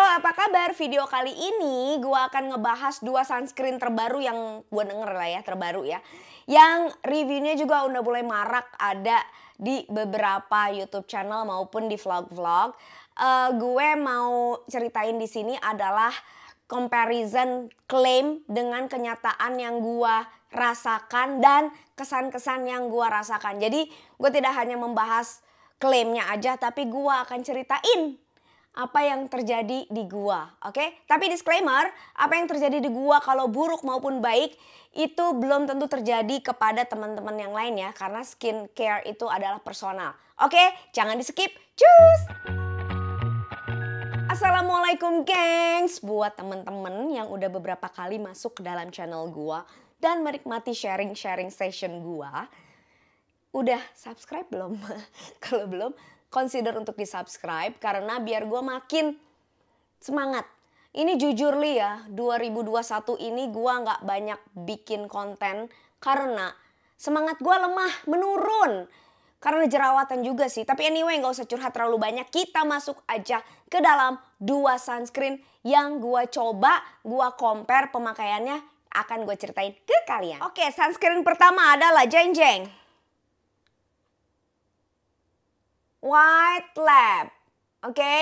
apa kabar? Video kali ini gue akan ngebahas 2 sunscreen terbaru yang gue denger lah ya, terbaru ya. Yang reviewnya juga udah mulai marak ada di beberapa YouTube channel maupun di vlog-vlog. Gue mau ceritain di sini adalah comparison klaim dengan kenyataan yang gue rasakan dan kesan-kesan yang gue rasakan. Jadi gue tidak hanya membahas klaimnya aja, tapi gue akan ceritain apa yang terjadi di gua, oke? Tapi disclaimer, apa yang terjadi di gua kalau buruk maupun baik itu belum tentu terjadi kepada teman-teman yang lain ya, karena skincare itu adalah personal. Oke, jangan di-skip. Cus! Assalamualaikum gengs, buat teman-teman yang udah beberapa kali masuk ke dalam channel gua dan menikmati sharing-sharing session gua. Udah subscribe belum? Kalau belum, consider untuk di-subscribe karena biar gue makin semangat. Ini jujur li ya, 2021 ini gue gak banyak bikin konten karena semangat gue lemah, menurun. Karena jerawatan juga sih, tapi anyway gak usah curhat terlalu banyak. Kita masuk aja ke dalam 2 sunscreen yang gue coba, gue compare pemakaiannya akan gue ceritain ke kalian. Oke, sunscreen pertama adalah jeng jeng White Lab, oke?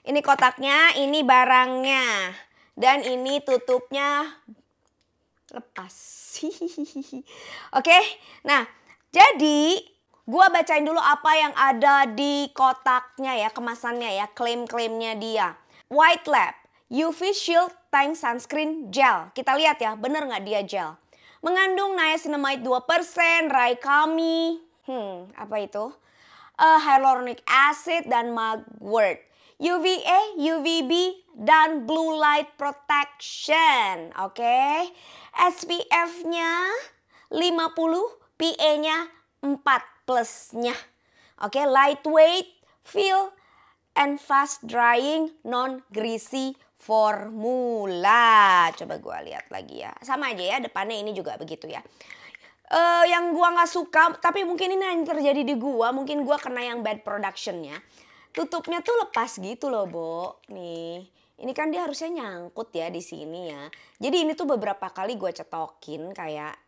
Ini kotaknya, ini barangnya, dan ini tutupnya lepas. Oke, nah jadi gua bacain dulu apa yang ada di kotaknya ya, kemasannya ya, klaim-klaimnya dia. White Lab UV Shield Tank Sunscreen Gel. Kita lihat ya, bener nggak dia gel? Mengandung niacinamide 2%, Raikami, apa itu? Hyaluronic acid dan mugwort, UVA, UVB dan blue light protection. Oke. SPF-nya 50, PA-nya 4+-nya. Oke, lightweight, feel and fast drying, non greasy formula. Coba gue lihat lagi ya. Sama aja ya, depannya ini juga begitu ya. Yang gua nggak suka, tapi mungkin ini yang terjadi di gua, mungkin gua kena yang bad productionnya. Tutupnya tuh lepas gitu loh, Bo. Nih, ini kan dia harusnya nyangkut ya di sini ya. Jadi ini tuh beberapa kali gua cetokin kayak,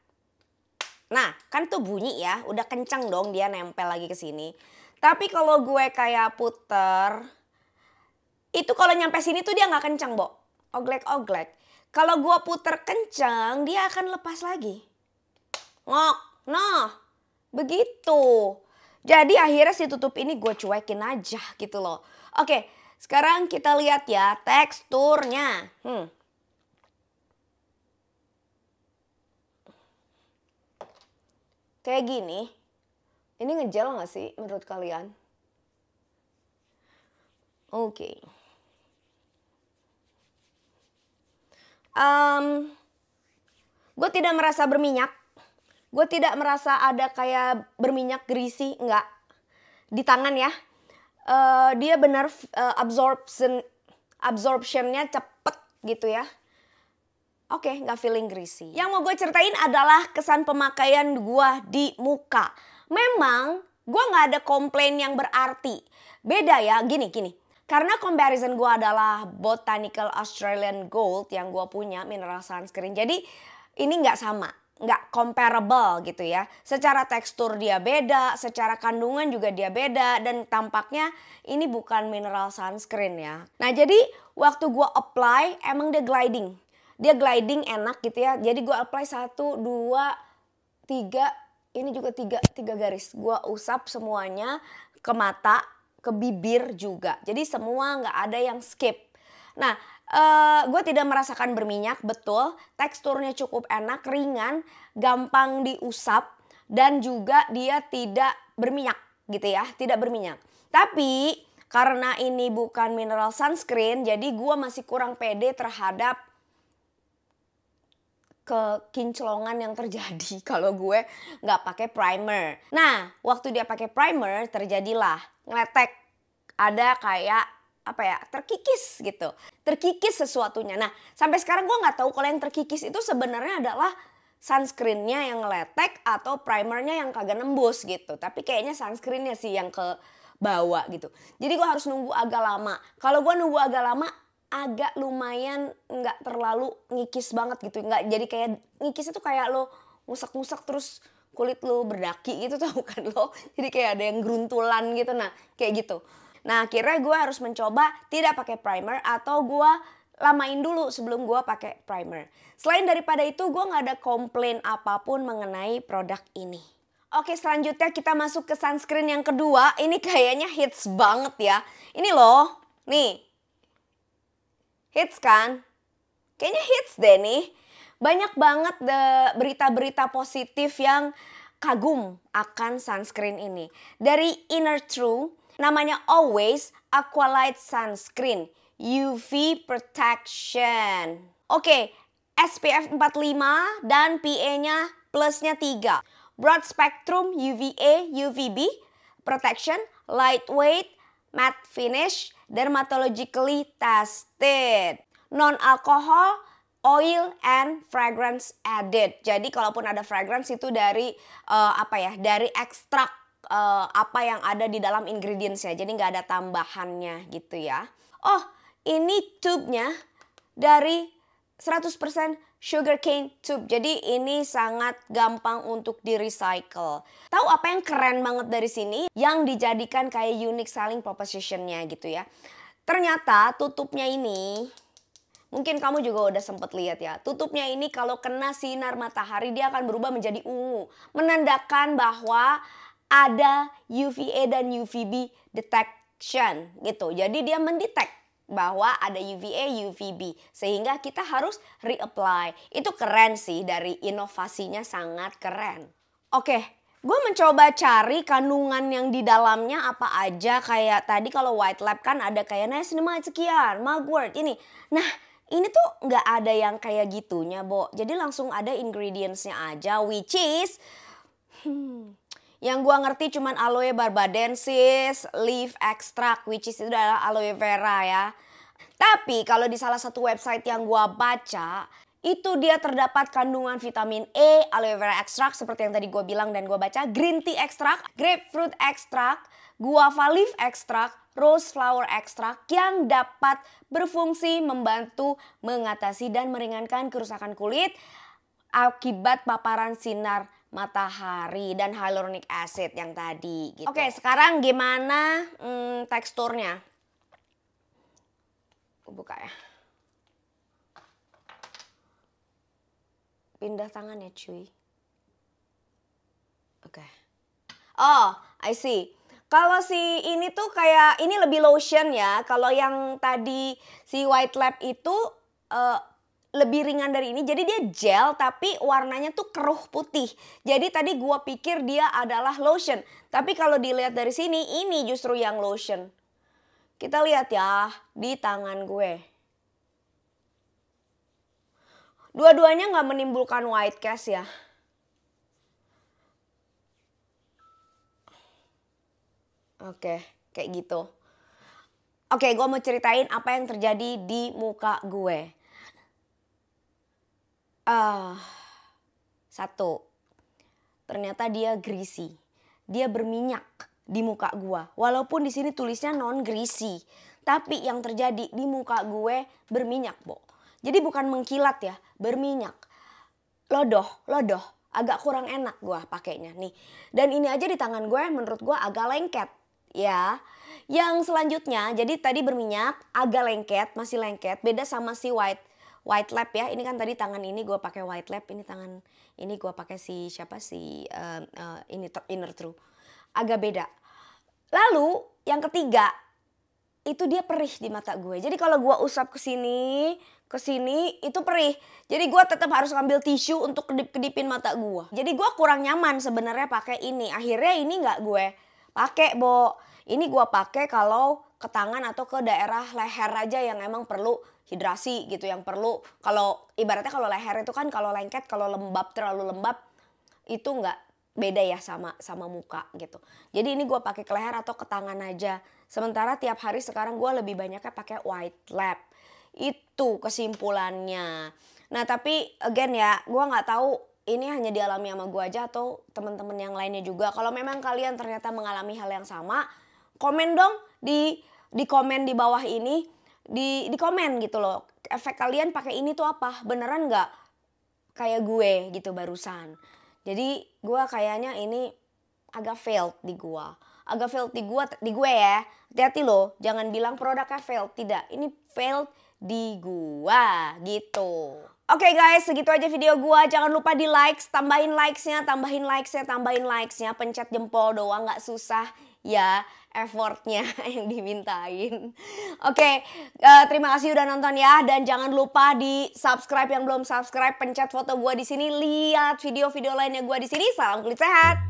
nah kan tuh bunyi ya, udah kencang dong dia nempel lagi ke sini. Tapi kalau gue kayak puter, itu kalau nyampe sini tuh dia nggak kencang, Bo. Oglek-oglek. Kalau gua puter kencang, dia akan lepas lagi. Ngok, nah begitu. Jadi akhirnya si tutup ini gue cuekin aja gitu loh. Oke, sekarang kita lihat ya teksturnya. Kayak gini. Ini ngejel gak sih menurut kalian? Oke. Gue tidak merasa berminyak. Gue tidak merasa ada kayak berminyak greasy, enggak. Di tangan ya. Dia benar absorptionnya cepet gitu ya. Oke, nggak feeling greasy. Yang mau gue ceritain adalah kesan pemakaian gue di muka. Memang gue nggak ada komplain yang berarti. Beda ya, gini. Karena comparison gue adalah Botanical Australian Gold yang gue punya, mineral sunscreen. Jadi ini nggak sama. Nggak comparable gitu ya. Secara tekstur dia beda, secara kandungan juga dia beda, dan tampaknya ini bukan mineral sunscreen ya. Nah jadi waktu gue apply emang dia gliding. Dia gliding enak gitu ya. Jadi gue apply 1, 2, 3, ini juga 3 garis. Gue usap semuanya ke mata, ke bibir juga. Jadi semua nggak ada yang skip. Nah, gue tidak merasakan berminyak, betul. Teksturnya cukup enak, ringan, gampang diusap, dan juga dia tidak berminyak gitu ya, tidak berminyak. Tapi karena ini bukan mineral sunscreen, jadi gue masih kurang pede terhadap kekinclongan yang terjadi kalau gue nggak pakai primer. Nah, waktu dia pakai primer terjadilah ngeletek, ada kayak apa ya, terkikis gitu, terkikis sesuatunya. Nah sampai sekarang gue nggak tahu kalau yang terkikis itu sebenarnya adalah sunscreennya yang ngeletek atau primernya yang kagak nembus gitu. Tapi kayaknya sunscreennya sih yang ke bawa gitu. Jadi gue harus nunggu agak lama. Kalau gue nunggu agak lama, agak lumayan nggak terlalu ngikis banget gitu. Nggak jadi kayak ngikis itu kayak lo ngusek-ngusek terus kulit lo berdaki gitu tau kan lo. Jadi kayak ada yang geruntulan gitu, nah kayak gitu. Nah akhirnya gue harus mencoba tidak pakai primer atau gue lamain dulu sebelum gue pakai primer. Selain daripada itu gue nggak ada komplain apapun mengenai produk ini. Oke, selanjutnya kita masuk ke sunscreen yang kedua. Ini kayaknya hits banget ya. Ini loh, nih. Hits kan? Kayaknya hits deh nih. Banyak banget berita-berita positif yang kagum akan sunscreen ini. Dari Inner True, namanya Always Aqualight Sunscreen UV Protection. Oke, SPF 45 dan PA-nya plusnya 3. Broad spectrum UVA, UVB, protection, lightweight, matte finish, dermatologically tested. Non-alcohol, oil, and fragrance added. Jadi kalaupun ada fragrance itu dari dari ekstrak apa yang ada di dalam ingredients-nya. Jadi nggak ada tambahannya gitu ya. Oh, ini tube-nya dari 100% sugarcane tube. Jadi ini sangat gampang untuk di-recycle. Tahu apa yang keren banget dari sini? Yang dijadikan kayak unique selling proposition-nya gitu ya. Ternyata tutupnya ini, mungkin kamu juga udah sempet lihat ya. Tutupnya ini kalau kena sinar matahari dia akan berubah menjadi ungu. Menandakan bahwa ada UVA dan UVB detection gitu. Jadi dia mendetek bahwa ada UVA, UVB. Sehingga kita harus reapply. Itu keren sih, dari inovasinya sangat keren. Oke, gue mencoba cari kandungan yang di dalamnya apa aja. Kayak tadi kalau White Lab kan ada kayak niacinamide sekian, mugwort ini. Nah ini tuh nggak ada yang kayak gitunya, Bo. Jadi langsung ada ingredientsnya aja, which is yang gua ngerti cuman aloe barbadensis, leaf extract, which is itu adalah aloe vera ya. Tapi kalau di salah satu website yang gua baca, itu dia terdapat kandungan vitamin E, aloe vera extract seperti yang tadi gua bilang dan gua baca, green tea extract, grapefruit extract, guava leaf extract, rose flower extract yang dapat berfungsi membantu mengatasi dan meringankan kerusakan kulit akibat paparan sinar matahari dan hyaluronic acid yang tadi gitu. Oke, sekarang gimana teksturnya? Buka ya. Pindah tangan ya cuy. Oke. Oh, I see. Kalau si ini tuh kayak, ini lebih lotion ya. Kalau yang tadi si White Lab itu lebih ringan dari ini. Jadi dia gel tapi warnanya tuh keruh putih. Jadi tadi gua pikir dia adalah lotion. Tapi kalau dilihat dari sini, ini justru yang lotion. Kita lihat ya di tangan gue. Dua-duanya nggak menimbulkan white cast ya. Oke, kayak gitu. Oke, gue mau ceritain apa yang terjadi di muka gue. Satu, ternyata dia greasy. Dia berminyak di muka gue. Walaupun di sini tulisnya non greasy, tapi yang terjadi di muka gue berminyak, Bo. Jadi bukan mengkilat ya, berminyak. Lodoh, agak kurang enak gue pakainya nih. Dan ini aja di tangan gue menurut gue agak lengket ya. Yang selanjutnya, jadi tadi berminyak, agak lengket, masih lengket. Beda sama si White Lab ya. Ini kan tadi tangan ini gue pakai White Lab, ini tangan ini gue pakai si ini Inner True. Agak beda. Lalu yang ketiga, itu dia perih di mata gue. Jadi kalau gue usap ke sini itu perih. Jadi gue tetap harus ngambil tisu untuk kedip-kedipin mata gue. Jadi gue kurang nyaman sebenarnya pakai ini. Akhirnya ini nggak gue pakai, Bo. Ini gue pakai kalau ke tangan atau ke daerah leher aja yang emang perlu hidrasi gitu. Yang perlu, kalau ibaratnya kalau leher itu kan kalau lengket, kalau lembab, terlalu lembab itu nggak beda ya sama muka gitu. Jadi ini gue pakai ke leher atau ke tangan aja. Sementara tiap hari sekarang gue lebih banyaknya pakai White Lab. Itu kesimpulannya. Nah tapi again ya, gue nggak tahu ini hanya dialami sama gue aja atau teman-teman yang lainnya juga. Kalau memang kalian ternyata mengalami hal yang sama, komen dong di komen di bawah ini, di komen gitu loh. Efek kalian pakai ini tuh apa? Beneran nggak kayak gue gitu barusan. Jadi gue kayaknya ini agak failed di gue. Agak failed di gue ya. Hati-hati loh, jangan bilang produknya failed. Tidak, ini failed di gue gitu. Oke guys, segitu aja video gue. Jangan lupa di likes, tambahin likesnya, pencet jempol doang, nggak susah ya effortnya yang dimintain. Oke, terima kasih udah nonton ya, dan jangan lupa di subscribe yang belum subscribe, pencet foto gue di sini, lihat video-video lainnya gue di sini. Salam kulit sehat.